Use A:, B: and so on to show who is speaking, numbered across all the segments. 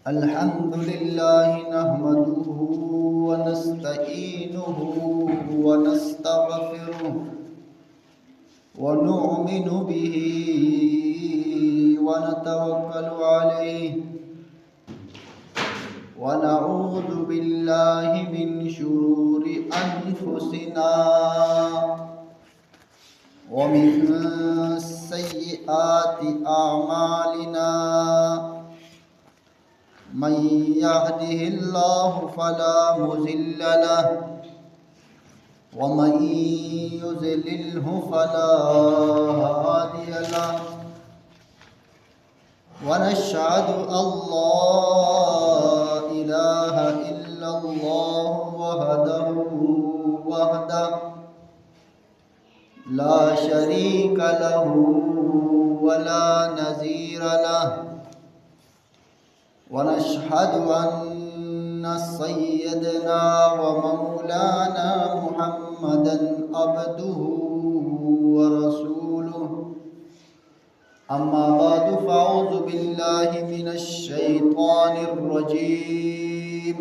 A: الحمد لله نحمده ونستعينه ونستغفره ونؤمن به ونتوكل عليه ونعوذ بالله من شرور أنفسنا ومن سيئات أعمالنا من يهده الله فلا مضل له ومن يضلله فلا هادي له ونشهد أن لا إله إلا الله وحده لا شريك له ولا نظير له ونشهد أن سيدنا ومولانا محمدا عبده ورسوله أما بعد فأعوذ بالله من الشيطان الرجيم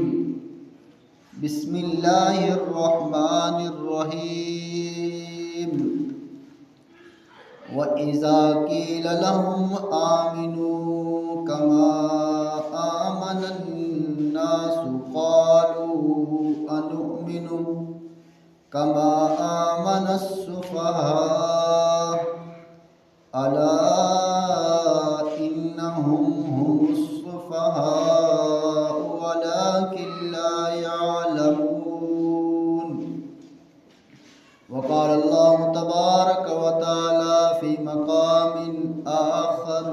A: بسم الله الرحمن الرحيم وإذا قيل لهم آمنوا كما آمن الناس قالوا أنؤمن كما آمن السفهاء ألا إنهم هم السفهاء ولكن لا يعلمون وقال الله تبارك وتعالى في مقام آخر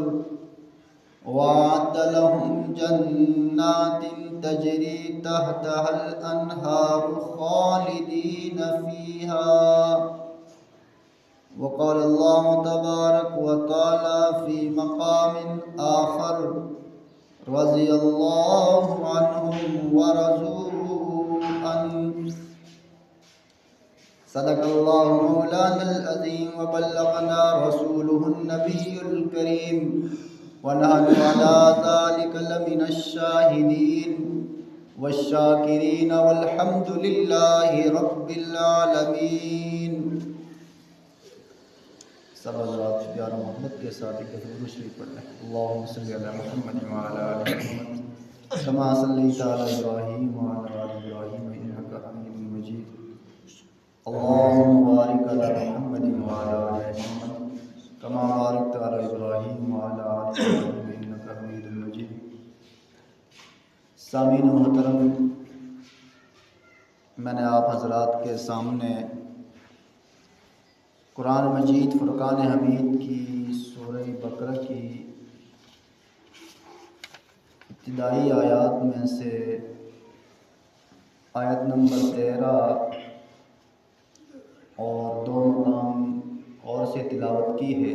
A: وأعد لهم جنات تجري تحتها الأنهار خالدين فيها وقال الله تبارك وتعالى في مقام آخر رضي الله عنهم ورضوا عنه صدق الله مولانا العظيم وبلغنا رسوله النبي الكريم ونحن على ذلك لمن الشاهدين والشاكرين والحمد لله رب العالمين. سب حضرات پیار محمد کے ساتھ ایک درود شریف پڑھ لیں. اللہم صلی علی محمد وعلی آل محمد کما صلیت علی ابراہیم وعلی آل ابراہیم انک حمید مجید. اللہم بارک علی محمد وعلی آل محمد کما بارکت علی ابراہیم وعلی آل ابراہیم انک حمید مجید. سامعین محترم، میں نے آپ حضرات کے سامنے قرآن مجید فرقان حمید کی سورہ بقرہ کی ابتدائی آیات میں سے آیت نمبر 13 اور 2 مقام اور سے تلاوت کی ہے.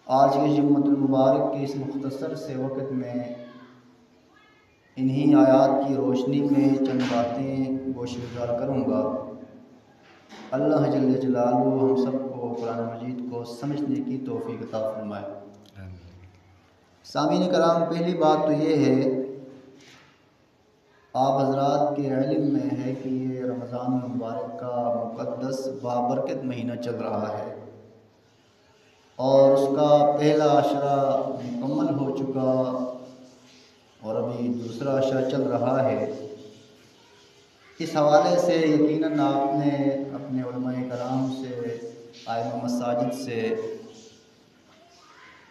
A: آج کی جمعۃ المبارک کے اس مختصر سے وقت میں انہی آیات کی روشنی میں چند باتیں گوش گزار کروں گا. اللہ جل جلالہ ہم سب کو قرآن مجید کو سمجھنے کی توفیق عطا فرمائے. سامعین کرام، پہلی بات تو یہ ہے، آپ حضرات کے علم میں ہے کہ یہ رمضان المبارک کا مقدس بابرکت مہینہ چل رہا ہے اور اس کا پہلا عشرہ مکمل ہو چکا اور ابھی دوسرا عشرہ چل رہا ہے. اس حوالے سے یقیناً آپ نے اپنے علماء کرام سے، ائمہ مساجد سے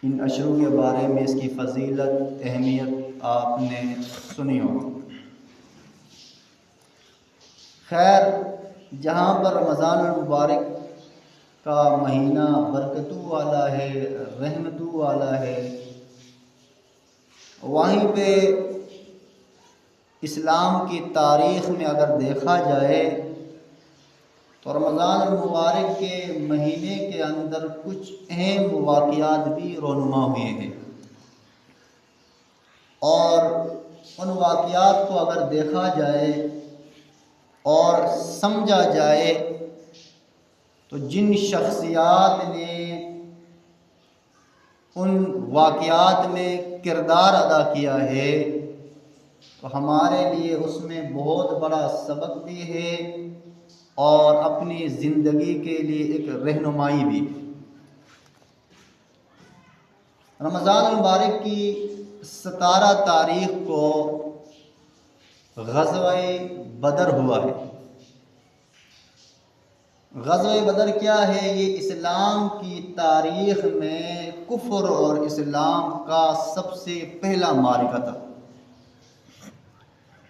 A: ان اشروں کے بارے میں اس کی فضیلت، اہمیت آپ نے سنی ہو. خیر، جہاں پر رمضان المبارک کا مہینہ برکتوں والا ہے، رحمتوں والا ہے، وہیں پہ اسلام کی تاریخ میں اگر دیکھا جائے تو رمضان المبارک کے مہینے کے اندر کچھ اہم واقعات بھی رونما ہوئے ہیں، اور ان واقعات کو اگر دیکھا جائے اور سمجھا جائے تو جن شخصیات نے ان واقعات میں کردار ادا کیا ہے تو ہمارے لیے اس میں بہت بڑا سبق بھی ہے اور اپنی زندگی کے لیے ایک رہنمائی بھی۔ رمضان المبارک کی 17 تاریخ کو غزوہ بدر ہوا ہے۔ غزوہ بدر کیا ہے؟ یہ اسلام کی تاریخ میں کفر اور اسلام کا سب سے پہلا معرکہ تھا۔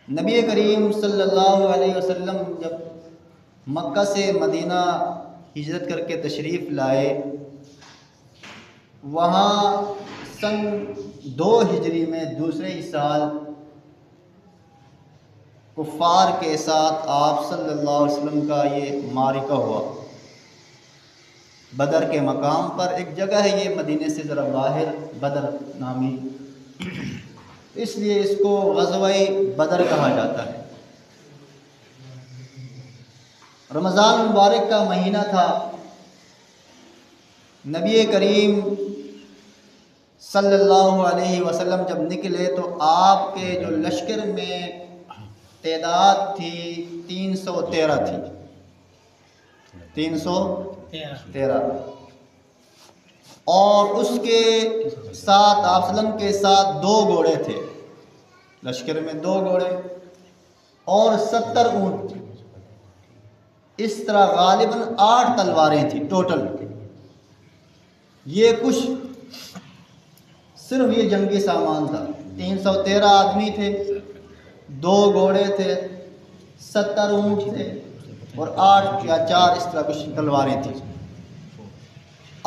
A: نبی کریم صلی اللہ علیہ وسلم جب مکہ سے مدینہ ہجرت کر کے تشریف لائے، وہاں سن 2 ہجری میں دوسرے ہی سال کفار کے ساتھ آپ صلی اللہ علیہ وسلم کا یہ معرکہ ہوا۔ بدر کے مقام پر ایک جگہ ہے، یہ مدینے سے ذرا باہر، بدر نامی، اس لیے اس کو غزوہ بدر کہا جاتا ہے۔ رمضان مبارک کا مہینہ تھا۔ نبی کریم صلی اللہ علیہ وسلم جب نکلے تو آپ کے جو لشکر میں تعداد تھی 313 تھی، 313، اور اس کے ساتھ آپ صلی اللہ علیہ وسلم کے ساتھ 2 گھوڑے تھے، لشکر میں 2 گھوڑے اور 70 اونٹ تھے۔ اس طرح غالباً 8 تلواریں تھیں ٹوٹل۔ یہ کچھ صرف یہ جنگی سامان تھا۔ 313 آدمی تھے، 2 گھوڑے تھے، 70 اونٹ تھے اور 8 یا 4 اس طرح کچھ تلواریں تھیں۔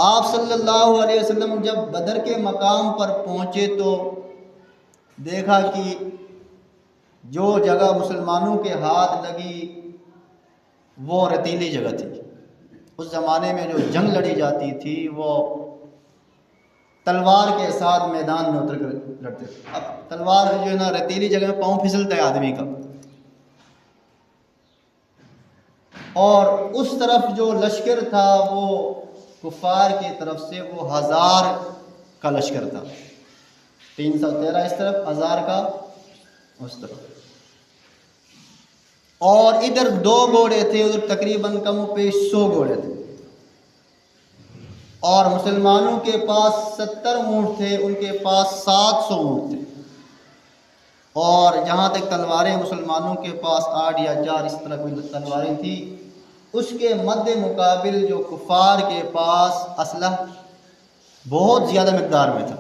A: آپ صلی اللہ علیہ وسلم جب بدر کے مقام پر پہنچے تو دیکھا کہ جو جگہ مسلمانوں کے ہاتھ لگی وہ ریتیلی جگہ تھی۔ اس زمانے میں جو جنگ لڑی جاتی تھی وہ تلوار کے ساتھ میدان میں اتر کر لڑتے تھے۔ اب تلوار جو ہے نا ریتیلی جگہ میں پاؤں پھسلتا ہے آدمی کا، اور اس طرف جو لشکر تھا وہ کفار کی طرف سے وہ 1000 کا لشکر تھا، 313 اس طرف، 1000 کا اس طرف، اور ادھر 2 گھوڑے تھے، ادھر تقریباً کم و بیش 100 گھوڑے تھے، اور مسلمانوں کے پاس 70 اونٹ تھے، ان کے پاس 700 اونٹ تھے، اور جہاں تک تلواریں مسلمانوں کے پاس 8 یا 4 اس طرح کوئی تلواریں تھیں۔ اس کے مد مقابل جو کفار کے پاس اسلحہ بہت زیادہ مقدار میں تھا۔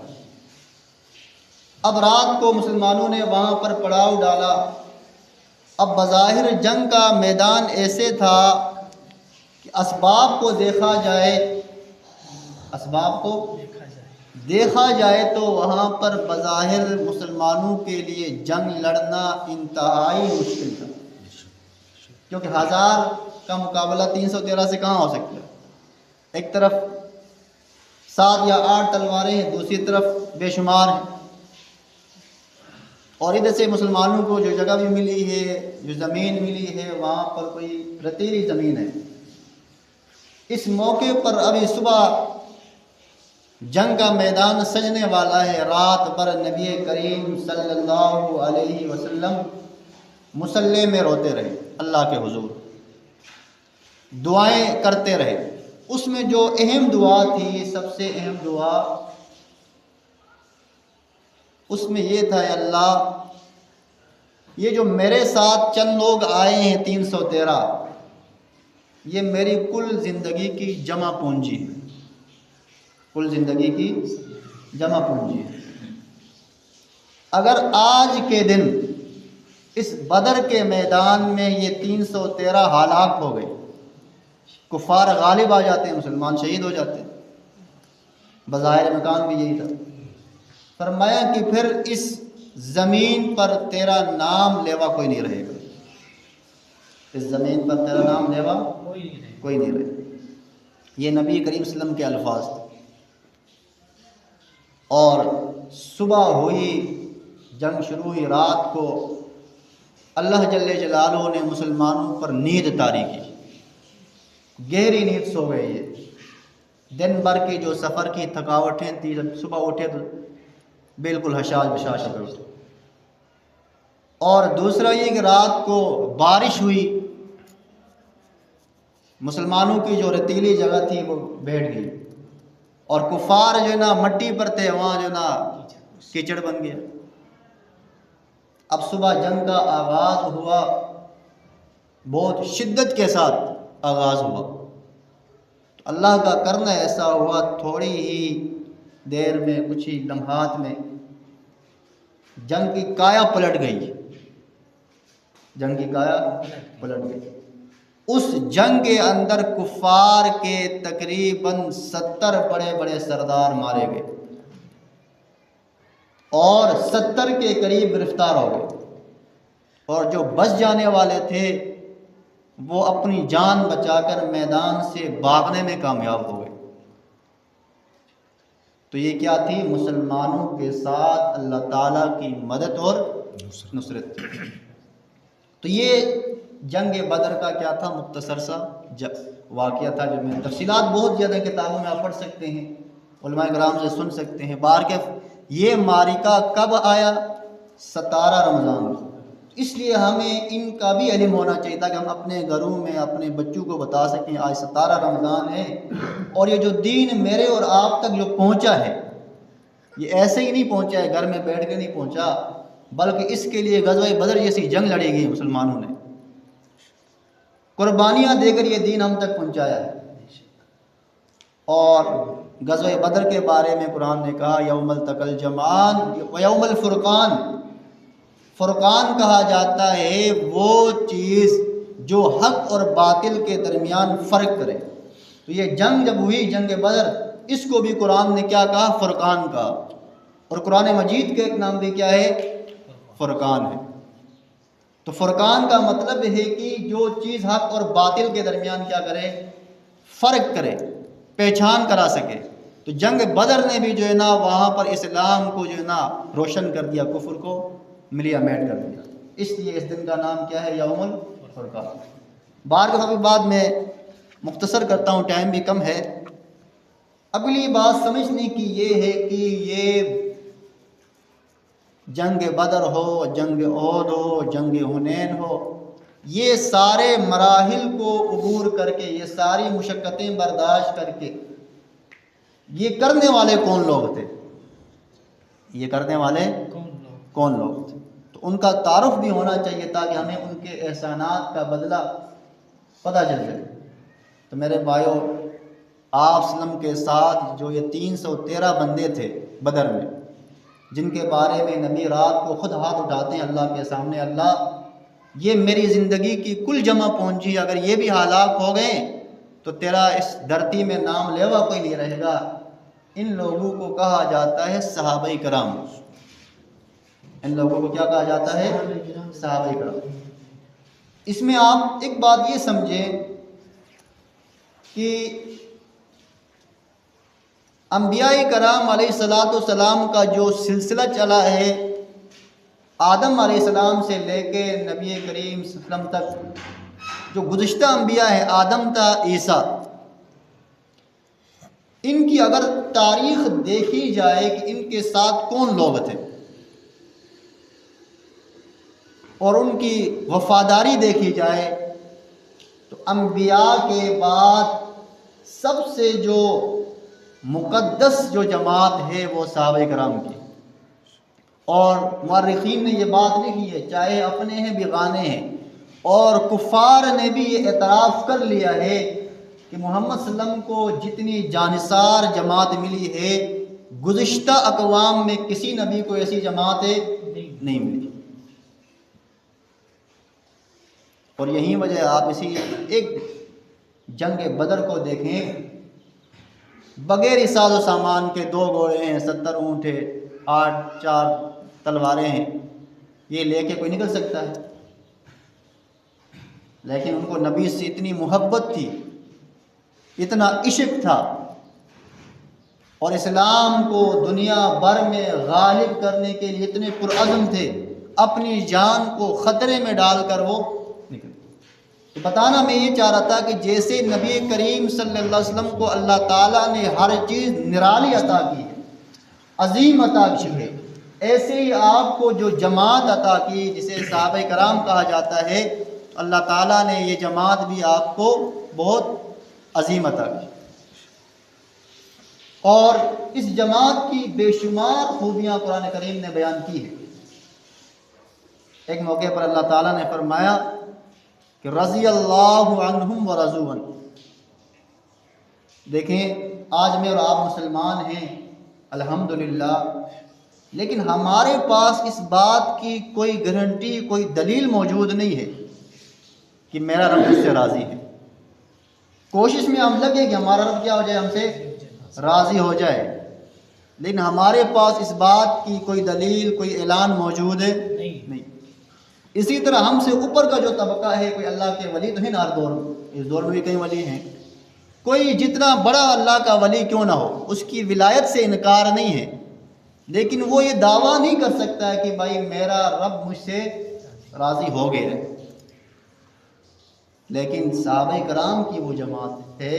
A: اب رات کو مسلمانوں نے وہاں پر پڑاؤ ڈالا۔ اب بظاہر جنگ کا میدان ایسے تھا کہ اسباب کو دیکھا جائے تو وہاں پر بظاہر مسلمانوں کے لیے جنگ لڑنا انتہائی مشکل تھا، کیونکہ 1000 کا مقابلہ 313 سے کہاں ہو سکتا ہے؟ ایک طرف 7 یا 8 تلواریں ہیں، دوسری طرف بے شمار ہیں، اور ادھر سے مسلمانوں کو جو جگہ بھی ملی ہے، جو زمین ملی ہے، وہاں پر کوئی ریتیلی زمین ہے۔ اس موقع پر ابھی صبح جنگ کا میدان سجنے والا ہے۔ رات بھر نبی کریم صلی اللہ علیہ وسلم مصلی میں روتے رہے، اللہ کے حضور دعائیں کرتے رہے۔ اس میں جو اہم دعا تھی، سب سے اہم دعا اس میں یہ تھا، اے اللہ، یہ جو میرے ساتھ چند لوگ آئے ہیں 313، یہ میری کل زندگی کی جمع پونجی ہے، کل زندگی کی جمع پونجی ہے۔ اگر آج کے دن اس بدر کے میدان میں یہ 313 ہلاک ہو گئے، کفار غالب آ جاتے ہیں، مسلمان شہید ہو جاتے ہیں، بظاہر مکان بھی یہی تھا، فرمایا کہ پھر اس زمین پر تیرا نام لیوا کوئی نہیں رہے گا، اس زمین پر تیرا نام لیوا کوئی نہیں رہے گا۔ یہ نبی کریم صلی اللہ علیہ وسلم کے الفاظ تھے۔ اور صبح ہوئی، جنگ شروع ہوئی، رات کو اللہ جل جلالہ نے مسلمانوں پر نیند طاری کی، گہری نیند سو گئے یہ، دن بھر کی جو سفر کی تھکاوٹیں تھی، جب صبح اٹھے تو بالکل حشاش بشاش ہو گئے. اور دوسرا یہ کہ رات کو بارش ہوئی، مسلمانوں کی جو ریتیلی جگہ تھی وہ بیٹھ گئی، اور کفار جو ہے نا مٹی پر تھے، وہاں جو ہے نا کیچڑ بن گیا. اب صبح جنگ کا آغاز ہوا، بہت شدت کے ساتھ آغاز ہوا. تو اللہ کا کرنا ایسا ہوا، تھوڑی ہی دیر میں، کچھ ہی لمحات میں جنگ کی کایا پلٹ گئی. جنگ کی کایا پلٹ گئی. اس جنگ کے اندر کفار کے تقریباً 70 بڑے بڑے سردار مارے گئے اور 70 کے قریب گرفتار ہو گئے، اور جو بچ جانے والے تھے وہ اپنی جان بچا کر میدان سے بھاگنے میں کامیاب ہو گئے. تو یہ کیا تھی؟ مسلمانوں کے ساتھ اللہ تعالیٰ کی مدد اور نصرت. تو یہ جنگ بدر کا کیا تھا؟ مختصر سا واقعہ تھا، جو میں تفصیلات بہت زیادہ کتابوں میں آپ پڑھ سکتے ہیں، علماء کرام سے سن سکتے ہیں. بہرکیف یہ معرکہ کب آیا؟ 17 رمضان. اس لیے ہمیں ان کا بھی علم ہونا چاہیے تاکہ ہم اپنے گھروں میں اپنے بچوں کو بتا سکیں آج 17 رمضان ہے، اور یہ جو دین میرے اور آپ تک جو پہنچا ہے یہ ایسے ہی نہیں پہنچا ہے، گھر میں بیٹھ کے نہیں پہنچا، بلکہ اس کے لیے غزوہ بدر جیسی جنگ لڑی گئی. مسلمانوں نے قربانیاں دے کر یہ دین ہم تک پہنچایا ہے. اور غزوہ بدر کے بارے میں قرآن نے کہا یوم التقى الجمعان و یوم الفرقان. فرقان کہا جاتا ہے وہ چیز جو حق اور باطل کے درمیان فرق کرے. تو یہ جنگ جب ہوئی، جنگ بدر، اس کو بھی قرآن نے کیا کہا؟ فرقان کہا. اور قرآن مجید کا ایک نام بھی کیا ہے؟ فرقان ہے. تو فرقان کا مطلب ہے کہ جو چیز حق اور باطل کے درمیان کیا کرے؟ فرق کرے، پہچان کرا سکے. تو جنگ بدر نے بھی جو ہے نا وہاں پر اسلام کو جو ہے نا روشن کر دیا، کفر کو ملیا میٹ کر دیا. اس لیے اس دن کا نام کیا ہے؟ یوم الفرقان. بار بعد میں مختصر کرتا ہوں، ٹائم بھی کم ہے. اگلی بات سمجھنے کی یہ ہے کہ یہ جنگ بدر ہو، جنگ احد ہو، جنگ حنین ہو، یہ سارے مراحل کو عبور کر کے، یہ ساری مشقتیں برداشت کر کے، یہ کرنے والے کون لوگ تھے؟ یہ کرنے والے کون لوگ تھے؟ تو ان کا تعارف بھی ہونا چاہیے تاکہ ہمیں ان کے احسانات کا بدلہ پتہ چل جائے. تو میرے بھائیو، آپ وسلم کے ساتھ جو یہ 313 بندے تھے بدر میں، جن کے بارے میں نبی رات کو خود ہاتھ اٹھاتے ہیں اللہ کے سامنے، اللہ یہ میری زندگی کی کل جمع پونجی اگر یہ بھی ہلاک ہو گئے تو تیرا اس دھرتی میں نام لیوا کوئی نہیں رہے گا. ان لوگوں کو کہا جاتا ہے صحابہ کرام. ان لوگوں کو کیا کہا جاتا ہے؟ صحابہ کرام. اس میں آپ ایک بات یہ سمجھیں کہ انبیاء کرام علیہ الصلاۃ والسلام کا جو سلسلہ چلا ہے، آدم علیہ السلام سے لے کے نبی کریم صلی اللہ علیہ وسلم تک، جو گزشتہ انبیاء ہیں، آدم تا عیسیٰ، ان کی اگر تاریخ دیکھی جائے کہ ان کے ساتھ کون لوگ تھے اور ان کی وفاداری دیکھی جائے، تو انبیاء کے بعد سب سے جو مقدس جو جماعت ہے وہ صحابہ کرام کی. اور مورخین نے یہ بات لکھی ہے، چاہے اپنے ہیں بیگانے ہیں، اور کفار نے بھی یہ اعتراف کر لیا ہے کہ محمد صلی اللہ علیہ وسلم کو جتنی جانثار جماعت ملی ہے، گزشتہ اقوام میں کسی نبی کو ایسی جماعت نہیں ملی. اور یہی وجہ آپ اسی ایک جنگ بدر کو دیکھیں، بغیر ساز و سامان کے 2 گھوڑے ہیں، 70 اونٹ ہے، 4 تلواریں ہیں، یہ لے کے کوئی نکل سکتا ہے؟ لیکن ان کو نبی سے اتنی محبت تھی، اتنا عشق تھا، اور اسلام کو دنیا بھر میں غالب کرنے کے لیے اتنے پرعزم تھے، اپنی جان کو خطرے میں ڈال کر وہ نکلے. بتانا میں یہ چاہ رہا تھا کہ جیسے نبی کریم صلی اللہ علیہ وسلم کو اللہ تعالیٰ نے ہر چیز نرالی عطا کی ہے، عظیم عطا کی ہے، ایسے ہی آپ کو جو جماعت عطا کی جسے صحابہ کرام کہا جاتا ہے، اللہ تعالیٰ نے یہ جماعت بھی آپ کو بہت عظیم عطا کی، اور اس جماعت کی بے شمار خوبیاں قرآن کریم نے بیان کی ہے۔ ایک موقع پر اللہ تعالیٰ نے فرمایا کہ رضی اللہ عنہم ورضوا عنہ۔ دیکھیں آج میں اور آپ مسلمان ہیں الحمدللہ، لیکن ہمارے پاس اس بات کی کوئی گارنٹی، کوئی دلیل موجود نہیں ہے کہ میرا رب مجھ سے راضی ہے۔ کوشش میں ہم لگے کہ ہمارا رب کیا ہو جائے، ہم سے راضی ہو جائے، لیکن ہمارے پاس اس بات کی کوئی دلیل، کوئی اعلان موجود ہے نہیں۔ اسی طرح ہم سے اوپر کا جو طبقہ ہے، کوئی اللہ کے ولی تو ہیں نا، ہر دور میں، اس دور میں بھی کئی ولی ہیں، کوئی جتنا بڑا اللہ کا ولی کیوں نہ ہو، اس کی ولایت سے انکار نہیں ہے، لیکن وہ یہ دعویٰ نہیں کر سکتا ہے کہ بھائی میرا رب مجھ سے راضی ہو گیا ہے۔ لیکن صحابہ کرام کی وہ جماعت ہے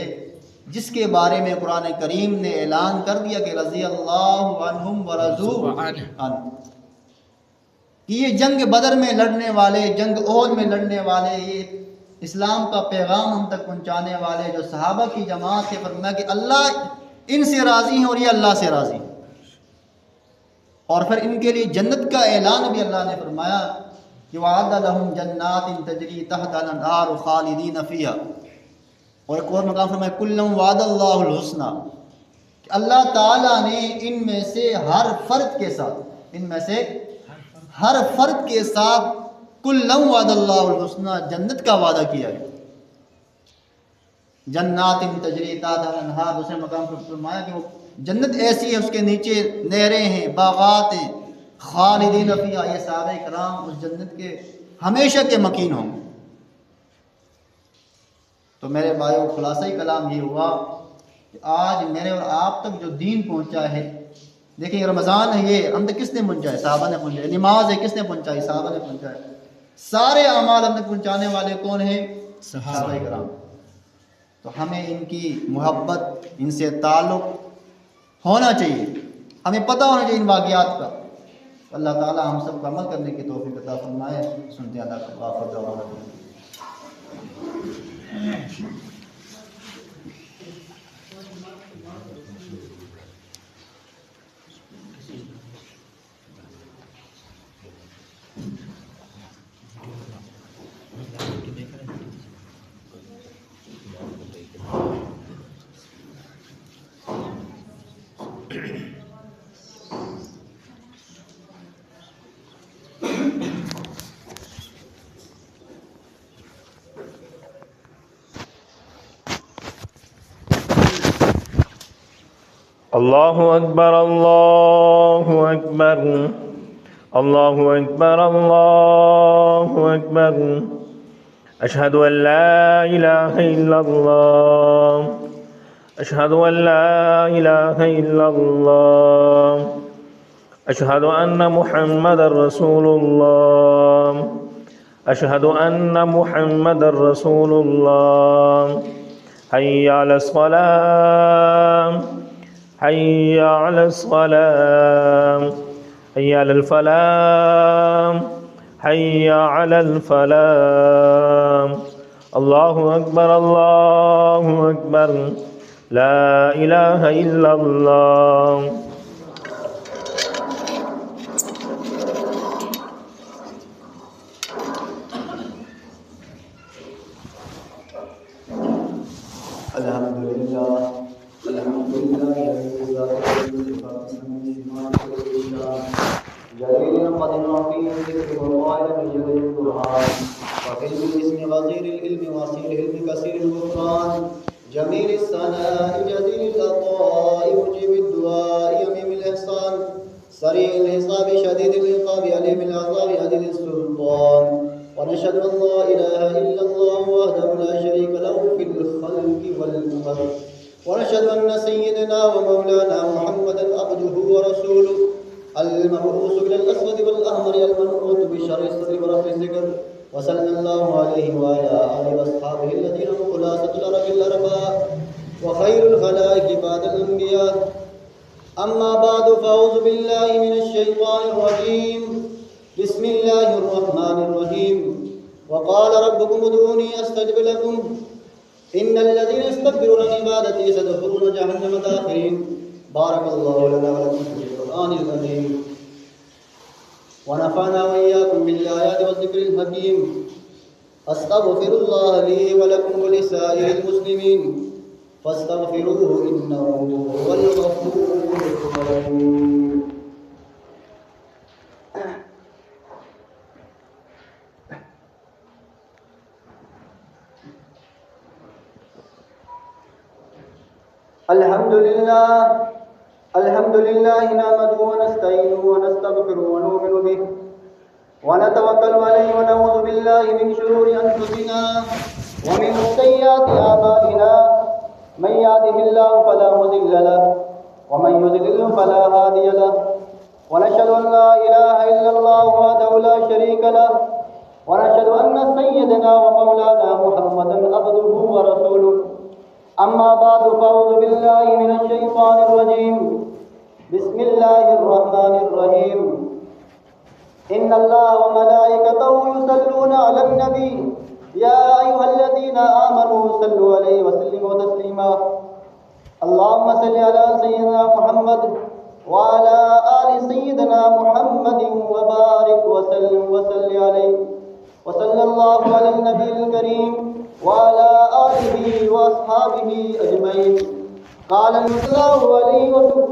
A: جس کے بارے میں قرآن کریم نے اعلان کر دیا کہ رضی اللہ عنہم ورضوا عنہ، کہ یہ جنگ بدر میں لڑنے والے، جنگ احد میں لڑنے والے، یہ اسلام کا پیغام ہم تک پہنچانے والے جو صحابہ کی جماعت ہے، فرمایا کہ اللہ ان سے راضی ہیں اور یہ اللہ سے راضی ہیں، اور پھر ان کے لیے جنت کا اعلان بھی اللہ نے فرمایا کہ وعد لہم جنات تجری تحت الانہار خالدین فیہا، اور ایک اور مقام فرمایا کلا وعد اللہ الحسنی، کہ اللہ تعالیٰ نے ان میں سے ہر فرد کے ساتھ، ان میں سے ہر فرد کے ساتھ کلا وعد اللہ الحسنی، جنت کا وعدہ کیا ہے۔ جنات تجری تحت الانہار، دوسرے مقام پر فرمایا کہ وہ جنت ایسی ہے اس کے نیچے نہریں ہیں، باغات ہیں، خالدین فیہا، یہ صحابہ کرام اس جنت کے ہمیشہ کے مکین ہوں گے۔ تو میرے بھائیو خلاصہ کلام یہ ہوا کہ آج میرے اور آپ تک جو دین پہنچا ہے، دیکھیں رمضان ہے، یہ ہم تک کس نے پہنچا ہے؟ صحابہ نے پہنچا ہے۔ نماز ہے، کس نے پہنچائی؟ صحابہ نے پہنچا ہے۔ سارے اعمال ہم تک پہنچانے والے کون ہیں؟ صحابہ کرام۔ تو ہمیں ان کی محبت، ان سے تعلق ہونا چاہیے، ہمیں پتہ ہونا چاہیے ان واقعات کا۔ اللہ تعالی ہم سب کو عمل کرنے کی توفیق عطا فرمائے۔ سنتے اللہ کا آخر دعوانا۔
B: اللہ اکبر اللہ اکبر اللہ اکبر اللہ اکبر اشہد ان لا الہ الا اللہ اشہد ان لا الہ الا اللہ اشہد ان محمد رسول اللہ اشہد ان محمد رسول اللہ حی علی الصلاة حي على الصلاة حي على الفلاح حي على الفلاح الله أكبر الله أكبر لا إله إلا الله
A: الحمدللہ جميل الثناء جزيل العطاء مجيب الدعاء يميم الإحسان سريع الحساب شديد العقاب عليم العذاب عديد السلطان ونشهد أن لا إله إلا الله وحده لا شريك له في الخلق والأمر ونشهد أن سيدنا ومولانا محمدا عبده ورسوله المبعوث إلى الأسود والأحمر المنعوت بشر الصدر ورفع الذكر وصلى الله عليه وعلى آله وأصحابه الذين هم خلاصة العرب الأربعة وخير الخلائق بعد الأنبياء. أما بعد فأعوذ بالله من الشيطان الرجيم. بسم الله الرحمن الرحيم. وقال ربكم ادعوني أستجب لكم إن الذين يستكبرون عن عبادتي سيدخلون جهنم داخرين. بارك الله لنا ولكم في القرآن العظيم ونفعنا وإياكم بالآيات والذكر الحكيم. أستغفر الله لي ولكم ولسائر المسلمين فاستغفروه إنه هو الغفور الرحيم. الحمد لله نحمده ونستعينه ونستغفره ونؤمن به ونتوكل عليه ونعوذ بالله من شرور أنفسنا ومن سيئات أعمالنا. من يهده الله فلا مضل له ومن يضلل فلا هادي له. ونشهد أن لا إله إلا الله وحده لا شريك له ونشهد أن سيدنا ومولانا محمدا عبده ورسوله. أما بعد فأعوذ بالله من الشيطان الرجيم. بسم الله الرحمن الرحيم. إن الله وملائكته يصلون على النبي يا أيها الذين آمنوا صلوا عليه وسلموا تسليما. اللهم صل على سيدنا محمد وعلى آل سيدنا محمد وبارك وسلم وصل عليه. وصلى الله على النبي الكريم وعلى آله وأصحابه أجمعين. قال الله عليه وسلم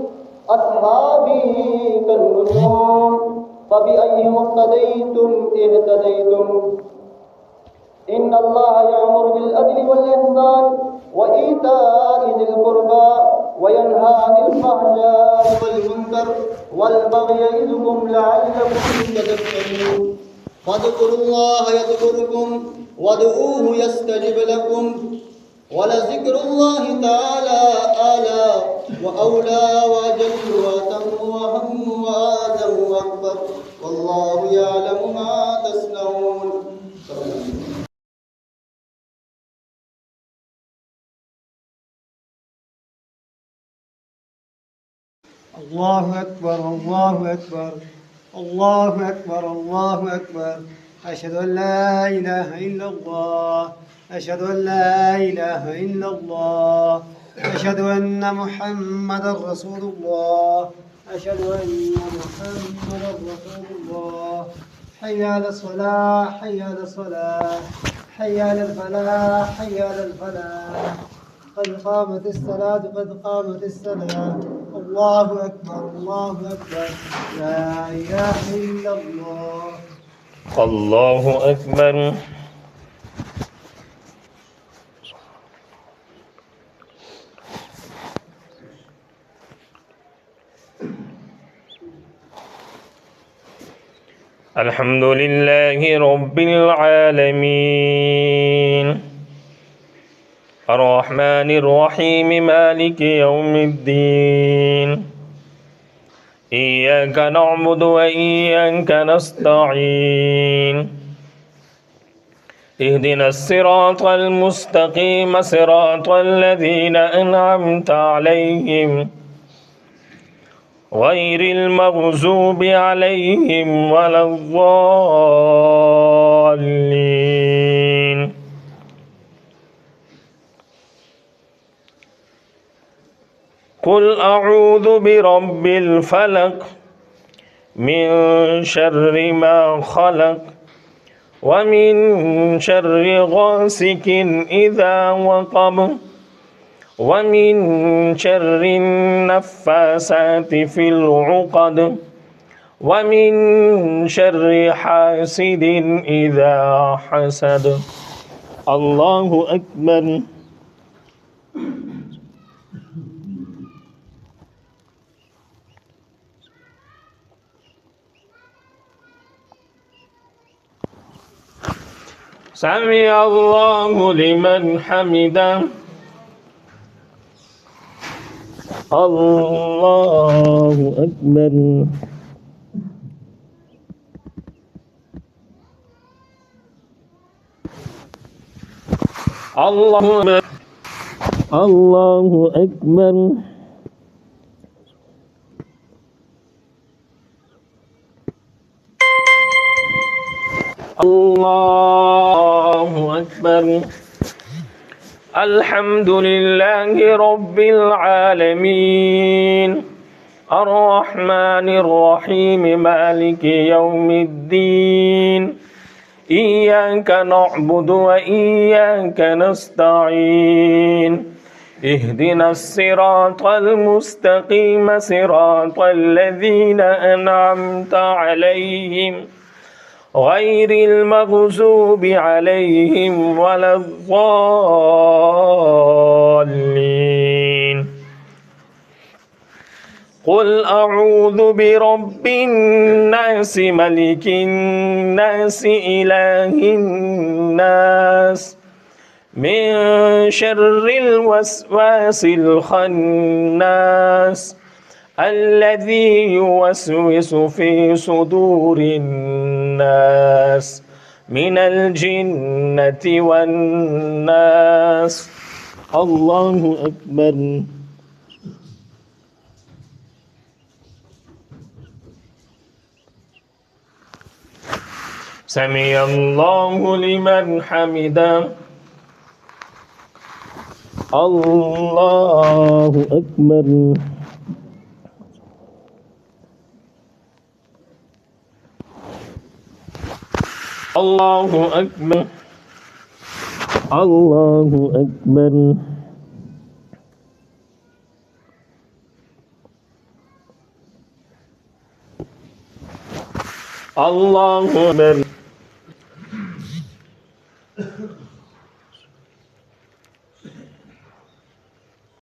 A: أصحابي كالنجوم فبأيهم اقتديتم اهتديتم. إن الله يأمر بالعدل والإحسان وإيتاء ذي القربى وينهى عن الفحشاء والمنكر والبغي يعظكم لعلكم تذكرون. فاذكروا الله يذكركم وادعوه يستجب لكم ولذكر الله تعالى أعلى وأولى وأجل وأتم وأهم وأعظم وأكبر والله يعلم ما تصنعون.
C: الله أكبر الله أكبر الله أكبر الله أكبر. أشهد أن لا إله إلا الله أشهد أن لا إله إلا الله أشهد أن محمدا رسول الله أشهد أن محمدا رسول الله. حي على الصلاة حي على الصلاة حي على الفلاح حي على الفلاح. قد قامت الصلاة قد قامت الصلاة. الله أكبر الله أكبر. لا إله إلا الله.
B: الله أكبر. الحمد لله رب العالمين الرحمن الرحيم مالك يوم الدين. إياك نعبد وإياك نستعين. اهدنا الصراط المستقيم صراط الذين أنعمت عليهم غير المغضوب عليهم ولا الضالين. قل أعوذ برب الفلق من شر ما خلق ومن شر غاسق إذا وقب ومن شر النفاسات في العقد ومن شر حاسد إذا حسد. الله أكبر. سمع الله لمن حمده. الله أكبر. الله أكبر. الله أكبر. الله أكبر. الحمد لله رب العالمين الرحمن الرحيم مالك يوم الدين إياك نعبد وإياك نستعين اهدنا الصراط المستقيم صراط الذين أنعمت عليهم غير المغضوب عليهم ولا الضالين. قل أعوذ برب الناس ملك الناس إله الناس من شر الوسواس الخناس الذي يوسوس في صدور الناس من الجنة والناس. الله أكبر. سمع الله لمن حمده. الله أكبر. الله أكبر. الله أكبر. الله أكبر.